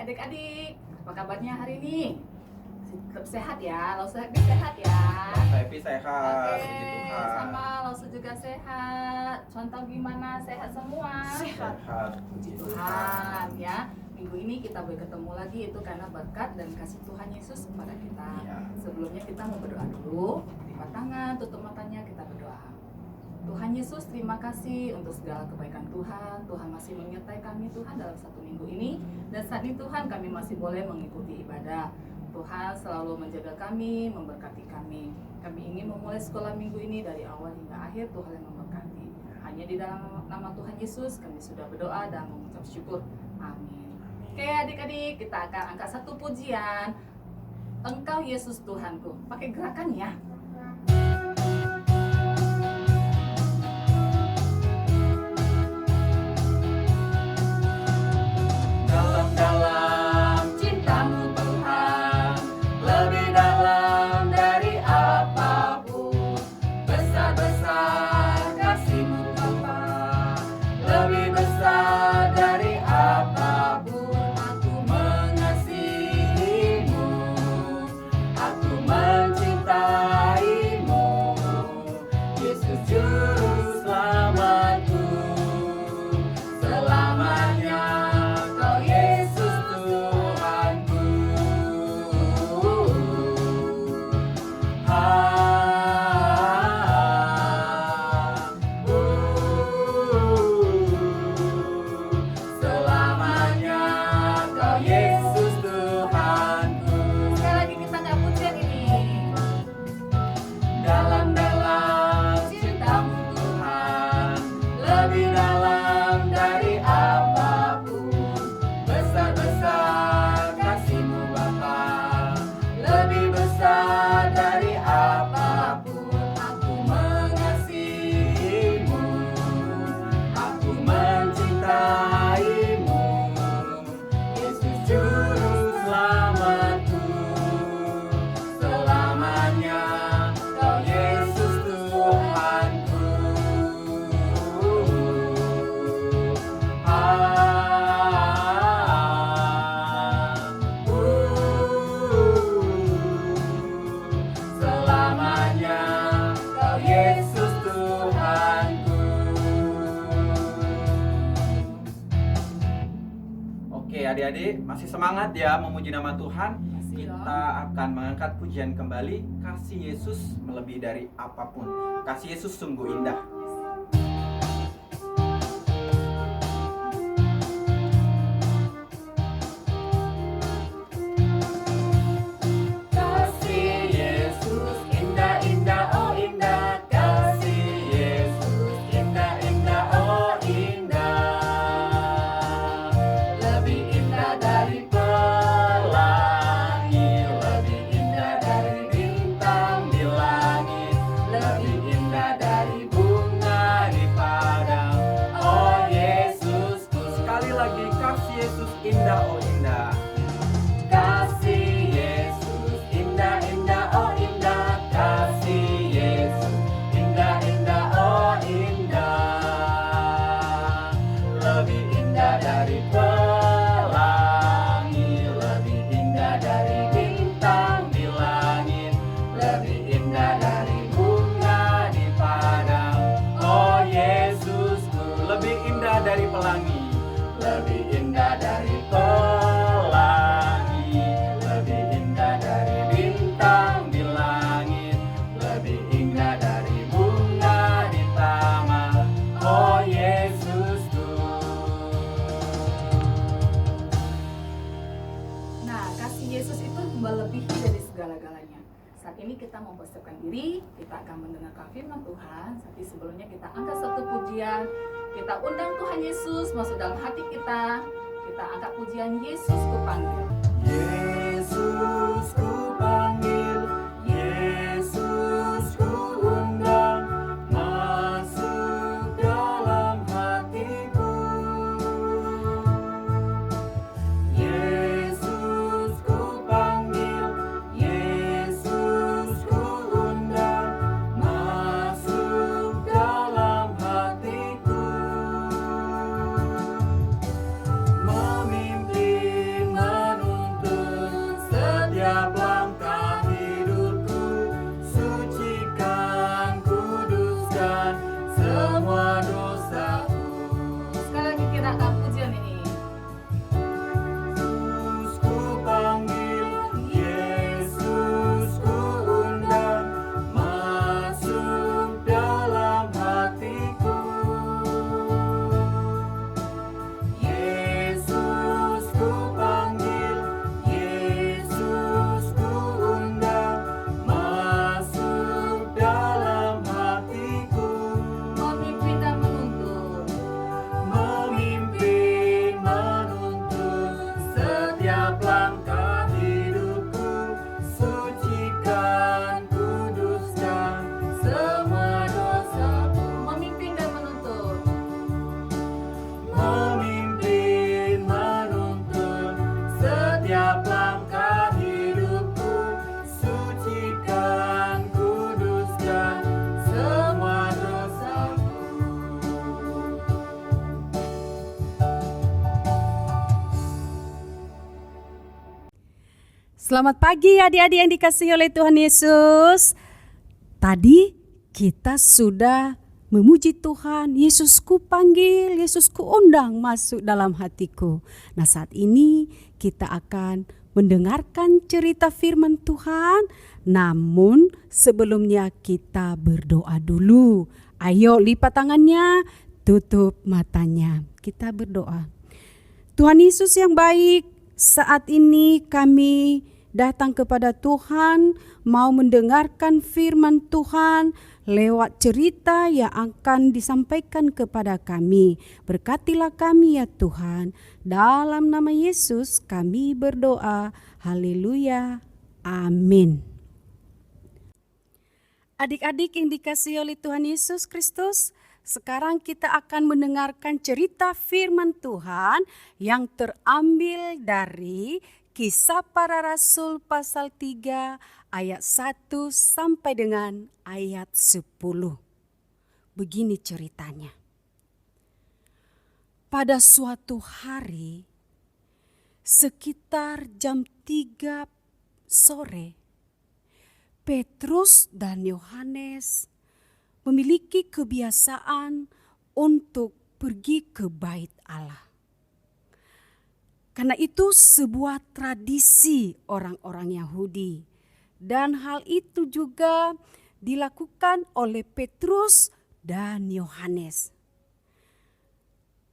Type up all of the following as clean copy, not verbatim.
adik-adik, apa kabarnya hari ini? Tetap sehat ya, Lausu Happy sehat ya. Happy sehat, Oke, puji Tuhan. sama Lausu juga sehat. Contoh gimana? Sehat semua? Sehat, Puji Tuhan ya. Minggu ini kita boleh ketemu lagi itu karena berkat dan kasih Tuhan Yesus kepada kita. Iya. Sebelumnya kita mau berdoa dulu. Lipat tangan, tutup matanya, kita berdoa. Tuhan Yesus, terima kasih untuk segala kebaikan Tuhan. Tuhan masih menyertai kami Tuhan dalam satu minggu ini. Dan saat ini Tuhan kami masih boleh mengikuti ibadah. Tuhan selalu menjaga kami, memberkati kami. Kami ingin memulai sekolah minggu ini dari awal hingga akhir. Tuhan yang memberkati. Hanya di dalam nama Tuhan Yesus kami sudah berdoa dan mengucap syukur. Amin. Oke adik-adik, kita akan angkat satu pujian. Engkau Yesus Tuhanku. Pakai gerakan ya. Dalam cintamu Tuhan, lebih dalam dari apapun. Besar-besar kasih-Mu Bapa, lebih besar dari apapun. Aku mengasihi-Mu, aku mencintai-Mu. Yesus Juru Selamatku, selamanya Kau Yesus Tuhanku. Selamanya Kau Yesus Tuhanku. Sekali lagi kita angkat pujian ini. Dalam-dalam cintamu Tuhan, lebih dalam dari apapun. Besar-besar kasih-Mu Bapa, lebih besar dari apapun. Aku mengasihi-Mu, aku mencintai-Mu. Yesus Juru Selamatku, selamanya Kau Yesus Tuhanku. Selamanya Kau Yesus Tuhanku. Oke adik-adik, masih semangat ya memuji nama Tuhan. Masih dong. Kita akan mengangkat pujian kembali. Kasih Yesus melebihi dari apapun. Kasih Yesus sungguh indah. Kasih Yesus indah-indah, oh indah. Kasih Yesus indah-indah, oh indah. Lebih indah dari pelangi, lebih indah dari bintang di langit, lebih indah dari bunga di padang. Oh Yesusku, sekali lagi kasih Yesus indah, oh indah. Kasih Yesus indah-indah, oh indah. Kasih Yesus indah-indah, oh indah. Lebih indah dari pelangi, lebih indah dari bintang di langit, lebih indah dari bunga di padang. Oh Yesusku, lebih indah dari pelangi, lebih indah dari pelangi, lebih indah dari bintang di langit, lebih indah dari bunga di taman. Oh Yesusku. Nah, kasih Yesus itu melebihi dari segala-galanya. Saat ini kita mempersiapkan diri, kita akan mendengarkan firman Tuhan. Tapi sebelumnya kita angkat satu pujian. Kita undang Tuhan Yesus masuk dalam hati kita. Kita angkat pujian Yesus Kupanggil. Yesus ku panggil, Yesus ku undang, masuk dalam hatiku. Yesus ku panggil, Yesus ku undang, masuk dalam hatiku. Memimpin setiap langkah hidupku. Sucikan, kuduskan semua dosaku. Memimpin dan menuntun. Memimpin, menuntun setiap langkah hidupku. Sucikan, kuduskan semua dosaku. Selamat pagi adik-adik yang dikasihi oleh Tuhan Yesus. Tadi kita sudah memuji Tuhan, Yesusku panggil, Yesusku undang masuk dalam hatiku. Nah, saat ini kita akan mendengarkan cerita firman Tuhan. Namun sebelumnya kita berdoa dulu. Ayo lipat tangannya, tutup matanya. Kita berdoa. Tuhan Yesus yang baik, saat ini kami datang kepada Tuhan, mau mendengarkan firman Tuhan lewat cerita yang akan disampaikan kepada kami. Berkatilah kami ya Tuhan. Dalam nama Yesus kami berdoa. Haleluya. Amin. Adik-adik yang dikasihi oleh Tuhan Yesus Kristus, sekarang kita akan mendengarkan cerita firman Tuhan yang terambil dari Kisah Para Rasul pasal 3 ayat 1 sampai dengan ayat 10. Begini ceritanya. Pada suatu hari, sekitar jam 3 sore, Petrus dan Yohanes memiliki kebiasaan untuk pergi ke bait Allah. Karena itu sebuah tradisi orang-orang Yahudi. Dan hal itu juga dilakukan oleh Petrus dan Yohanes.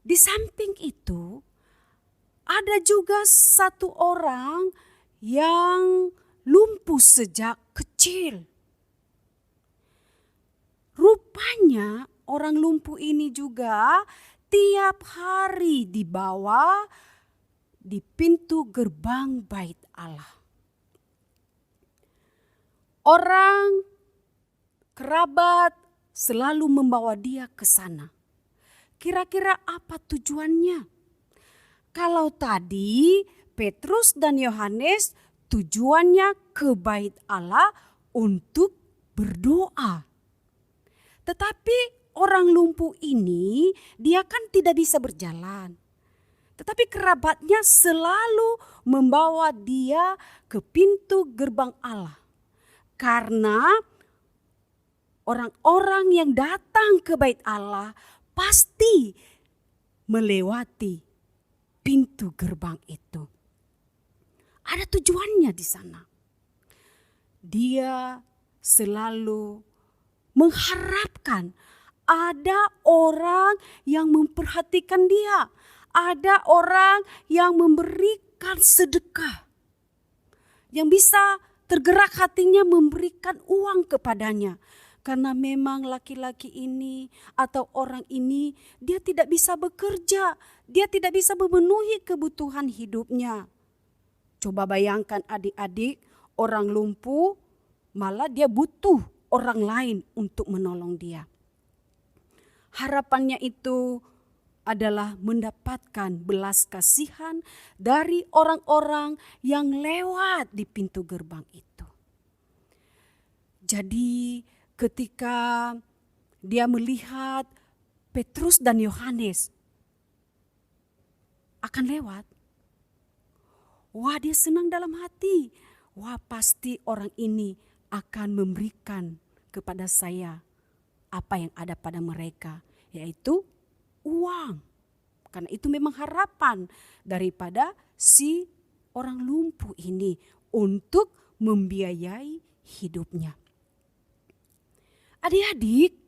Di samping itu, ada juga satu orang yang lumpuh sejak kecil. Rupanya orang lumpuh ini juga tiap hari dibawa di pintu gerbang bait Allah. Orang kerabat selalu membawa dia ke sana. Kira-kira apa tujuannya? Kalau tadi Petrus dan Yohanes tujuannya ke bait Allah untuk berdoa. Tetapi orang lumpuh ini dia kan tidak bisa berjalan. Tetapi kerabatnya selalu membawa dia ke pintu gerbang Allah. Karena orang-orang yang datang ke bait Allah pasti melewati pintu gerbang itu. Ada tujuannya di sana. Dia selalu mengharapkan ada orang yang memperhatikan dia. Ada orang yang memberikan sedekah. Yang bisa tergerak hatinya memberikan uang kepadanya. Karena memang laki-laki ini atau orang ini dia tidak bisa bekerja. Dia tidak bisa memenuhi kebutuhan hidupnya. Coba bayangkan adik-adik, orang lumpuh malah dia butuh orang lain untuk menolong dia. Harapannya itu adalah mendapatkan belas kasihan dari orang-orang yang lewat di pintu gerbang itu. Jadi ketika dia melihat Petrus dan Yohanes akan lewat, wah dia senang dalam hati. Wah pasti orang ini akan memberikan kepada saya apa yang ada pada mereka, yaitu uang. Karena itu memang harapan daripada si orang lumpuh ini untuk membiayai hidupnya. Adik-adik,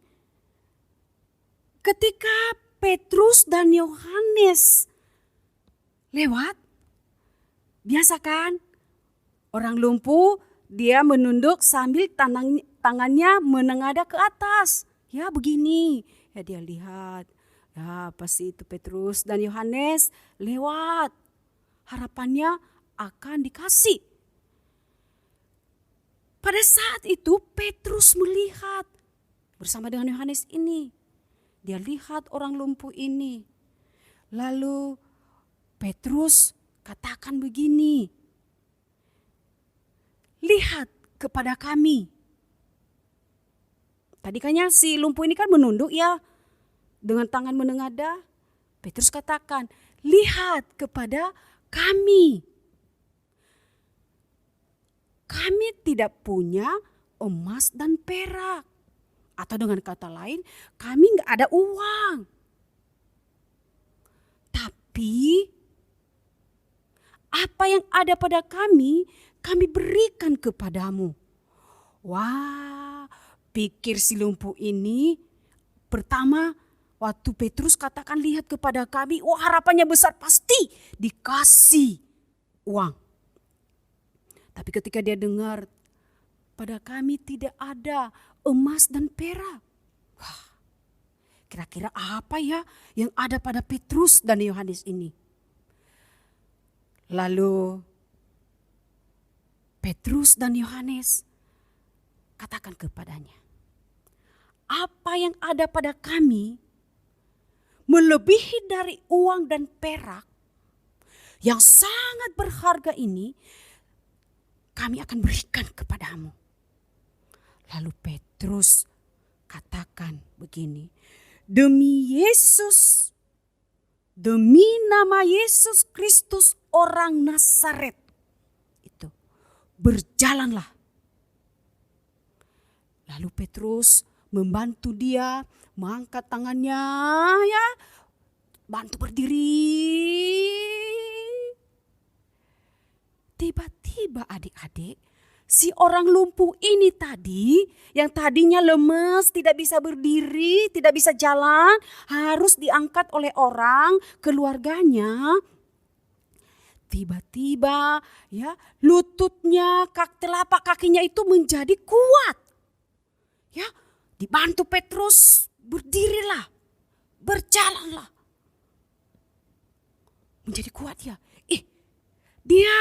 ketika Petrus dan Yohanes lewat, biasa kan orang lumpuh dia menunduk sambil tangannya menengadah ke atas. Ya begini, ya dia lihat. Ya pasti itu Petrus dan Yohanes lewat. harapannya akan dikasih. Pada saat itu Petrus melihat bersama dengan Yohanes ini. Dia lihat orang lumpuh ini. Lalu Petrus katakan begini, lihat kepada kami. Tadi kan si lumpuh ini kan menunduk ya, dengan tangan menengadah. Petrus katakan, lihat kepada kami. Kami tidak punya emas dan perak. Atau dengan kata lain, kami nggak ada uang. Tapi apa yang ada pada kami berikan kepadamu. Wah, pikir si lumpuh ini pertama waktu Petrus katakan lihat kepada kami, wah harapannya besar, pasti dikasih uang. Tapi ketika dia dengar pada kami tidak ada emas dan perak. Wah, kira-kira apa ya yang ada pada Petrus dan Yohanes ini? Lalu Petrus dan Yohanes katakan kepadanya, apa yang ada pada kami melebihi dari uang dan perak yang sangat berharga ini, kami akan berikan kepadamu. Lalu Petrus katakan begini, demi Yesus, demi nama Yesus Kristus orang Nazaret, itu berjalanlah. Lalu Petrus membantu dia mengangkat tangannya, ya, bantu berdiri. Tiba-tiba adik-adik, si orang lumpuh ini tadi, yang tadinya lemes, tidak bisa berdiri, tidak bisa jalan, harus diangkat oleh orang keluarganya. Tiba-tiba ya, lututnya, telapak kakinya itu menjadi kuat. Ya, dibantu Petrus, berdirilah, berjalanlah. Menjadi kuat ya. Dia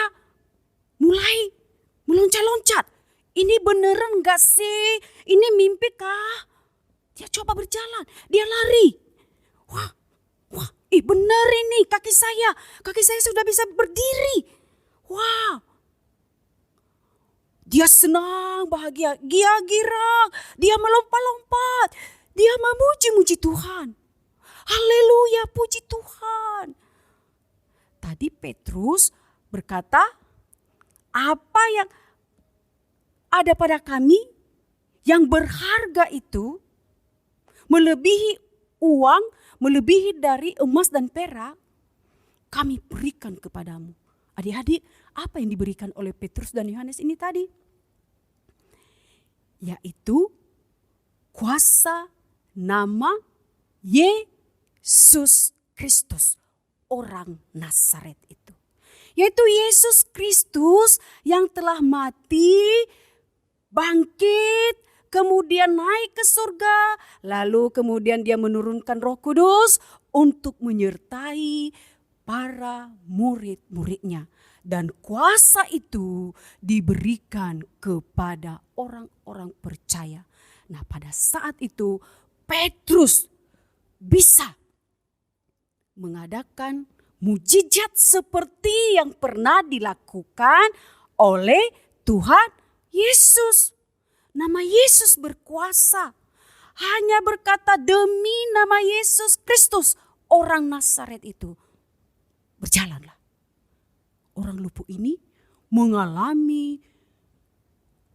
mulai meloncat-loncat. Ini beneran gak sih? Ini mimpi kah? Dia coba berjalan. Dia lari. Wah, bener ini kaki saya. Kaki saya sudah bisa berdiri. Wah. Dia senang, bahagia. Dia girang. Dia melompat-lompat. Dia memuji-muji Tuhan. Haleluya, puji Tuhan. Tadi Petrus berkata, apa yang ada pada kami yang berharga itu melebihi uang, melebihi dari emas dan perak, kami berikan kepadamu. Adik-adik, apa yang diberikan oleh Petrus dan Yohanes ini tadi? Yaitu kuasa nama Yesus Kristus, orang Nazaret itu. Yaitu Yesus Kristus yang telah mati, bangkit, kemudian naik ke surga. Lalu kemudian dia menurunkan Roh Kudus untuk menyertai para murid-muridnya. Dan kuasa itu diberikan kepada orang-orang percaya. Nah, pada saat itu Petrus bisa mengadakan mujizat seperti yang pernah dilakukan oleh Tuhan Yesus. Nama Yesus berkuasa. Hanya berkata demi nama Yesus Kristus, orang Nazaret itu, berjalanlah. Orang lumpuh ini mengalami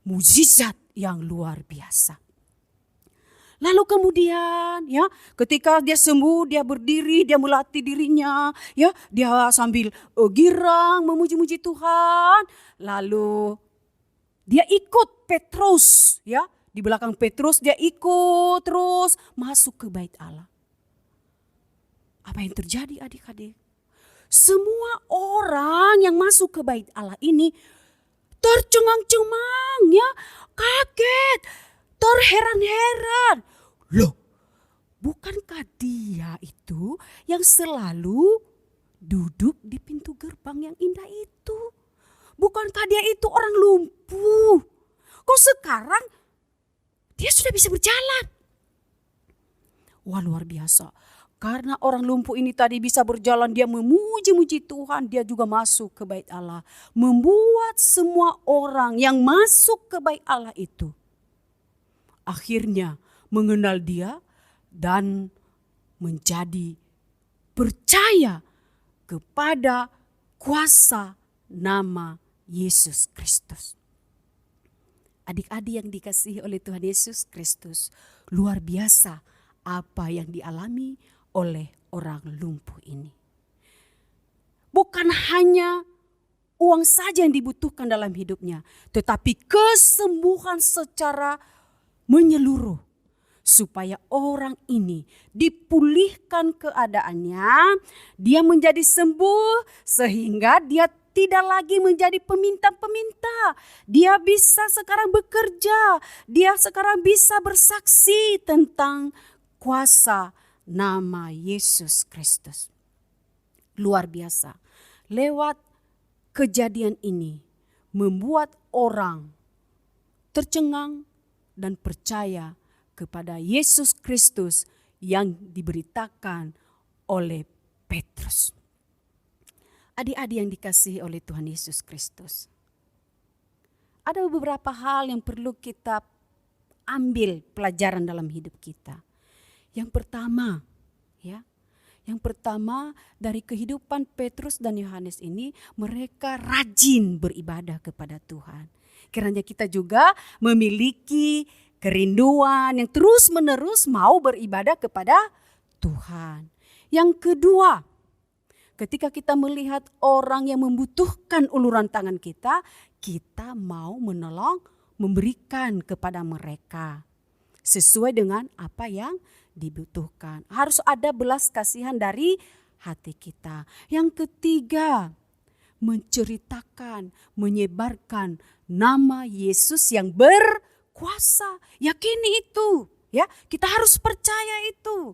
mujizat yang luar biasa. Lalu kemudian ya, ketika dia sembuh, dia berdiri, dia melatih dirinya, ya, dia sambil girang memuji-muji Tuhan. Lalu dia ikut Petrus, ya, di belakang Petrus dia ikut terus masuk ke bait Allah. Apa yang terjadi adik-adik? Semua orang yang masuk ke bait Allah ini tercengang-cengeng, ya, kaget, terheran-heran. Loh, bukankah dia itu yang selalu duduk di pintu gerbang orang yang indah itu? Bukankah dia itu orang lumpuh? Kok sekarang dia sudah bisa berjalan? Wah, luar biasa. Karena orang lumpuh ini tadi bisa berjalan, dia memuji-muji Tuhan, dia juga masuk ke bait Allah. Membuat semua orang yang masuk ke bait Allah itu akhirnya mengenal dia dan menjadi percaya kepada kuasa nama Yesus Kristus. Adik-adik yang dikasihi oleh Tuhan Yesus Kristus, luar biasa apa yang dialami oleh orang lumpuh ini. Bukan hanya uang saja yang dibutuhkan dalam hidupnya, tetapi kesembuhan secara menyeluruh. Supaya orang ini dipulihkan keadaannya, dia menjadi sembuh sehingga dia tidak lagi menjadi peminta-peminta. Dia bisa sekarang bekerja, dia sekarang bisa bersaksi tentang kuasa nama Yesus Kristus. Luar biasa. Lewat kejadian ini membuat orang tercengang dan percaya kepada Yesus Kristus yang diberitakan oleh Petrus. Adik-adik yang dikasihi oleh Tuhan Yesus Kristus, ada beberapa hal yang perlu kita ambil pelajaran dalam hidup kita. Yang pertama dari kehidupan Petrus dan Yohanes ini, mereka rajin beribadah kepada Tuhan. Kiranya kita juga memiliki kerinduan yang terus-menerus mau beribadah kepada Tuhan. Yang kedua, ketika kita melihat orang yang membutuhkan uluran tangan kita, kita mau menolong, memberikan kepada mereka sesuai dengan apa yang dibutuhkan. Harus ada belas kasihan dari hati kita. Yang ketiga, menceritakan, menyebarkan nama Yesus yang berkuasa. Yakini itu, ya. Kita harus percaya itu.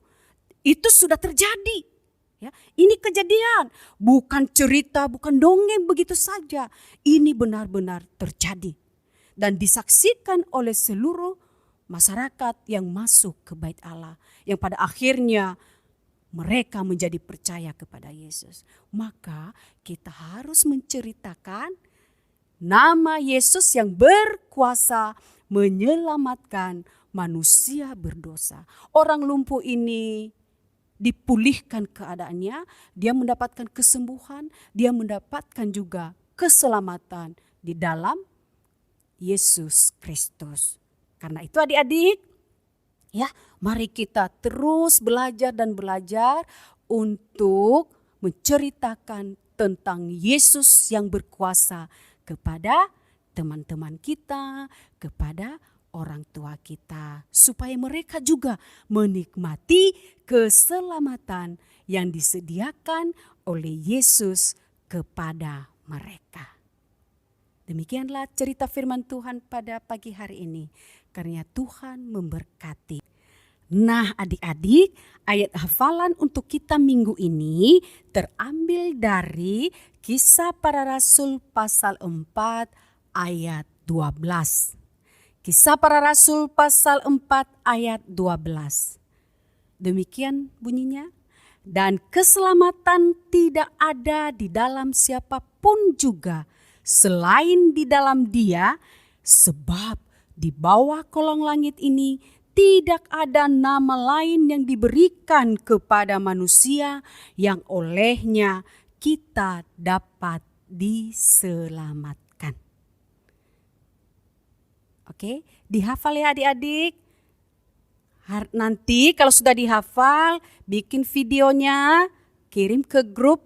Itu sudah terjadi. Ya, ini kejadian, bukan cerita, bukan dongeng begitu saja. Ini benar-benar terjadi dan disaksikan oleh seluruh masyarakat yang masuk ke bait Allah, yang pada akhirnya mereka menjadi percaya kepada Yesus. Maka kita harus menceritakan nama Yesus yang berkuasa menyelamatkan manusia berdosa. Orang lumpuh ini dipulihkan keadaannya, dia mendapatkan kesembuhan, dia mendapatkan juga keselamatan di dalam Yesus Kristus. Karena itu adik-adik, ya, mari kita terus belajar dan belajar untuk menceritakan tentang Yesus yang berkuasa kepada teman-teman kita, kepada orang tua kita, supaya mereka juga menikmati keselamatan yang disediakan oleh Yesus kepada mereka. Demikianlah cerita firman Tuhan pada pagi hari ini. Karena Tuhan memberkati. Nah, adik-adik, ayat hafalan untuk kita minggu ini terambil dari Kisah Para Rasul pasal 4 ayat 12. Kisah Para Rasul pasal 4 ayat 12. Demikian bunyinya. Dan keselamatan tidak ada di dalam siapapun juga selain di dalam Dia, sebab di bawah kolong langit ini tidak ada nama lain yang diberikan kepada manusia yang olehnya kita dapat diselamatkan. Oke, dihafal ya adik-adik. Nanti kalau sudah dihafal, bikin videonya, kirim ke grup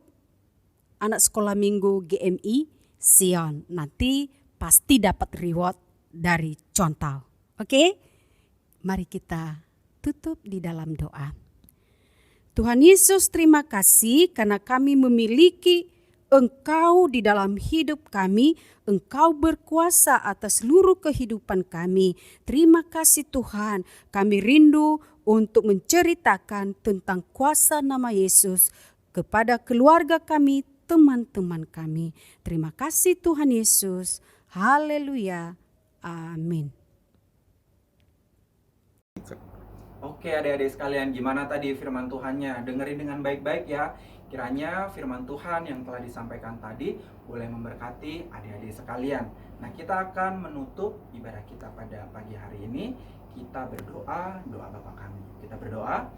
anak sekolah minggu GMI Sion. Nanti pasti dapat reward dari contoh. Oke? Mari kita tutup di dalam doa. Tuhan Yesus, terima kasih karena kami memiliki Engkau di dalam hidup kami. Engkau berkuasa atas seluruh kehidupan kami. Terima kasih Tuhan. Kami rindu untuk menceritakan tentang kuasa nama Yesus kepada keluarga kami, teman-teman kami. Terima kasih Tuhan Yesus. Haleluya. Amin. Oke adik-adik sekalian, gimana tadi firman Tuhannya? Dengerin dengan baik-baik ya. Kiranya firman Tuhan yang telah disampaikan tadi boleh memberkati adik-adik sekalian. Nah, kita akan menutup ibadah kita pada pagi hari ini. Kita berdoa, doa Bapa kami. Kita berdoa.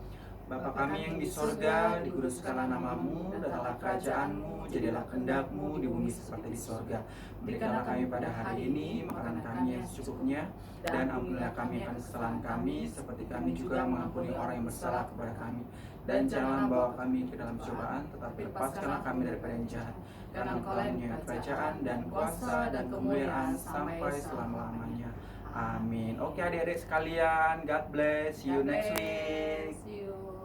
Bapa kami yang di sorga, dikuduskanlah namamu, datanglah kerajaanmu, jadilah kehendakmu di bumi seperti di sorga. Berikanlah kami pada hari ini makanan kami yang secukupnya, dan ampunilah kami akan kesalahan kami, seperti kami juga mengampuni orang yang bersalah kepada kami. Dan janganlah membawa kami ke dalam cobaan, tetapi lepaskanlah kami daripada yang jahat. Karena Engkau yang kerajaan dan kuasa dan kemuliaan sampai selama-lamanya. Amin. Oke adik-adik sekalian, God bless. See you next week. See you.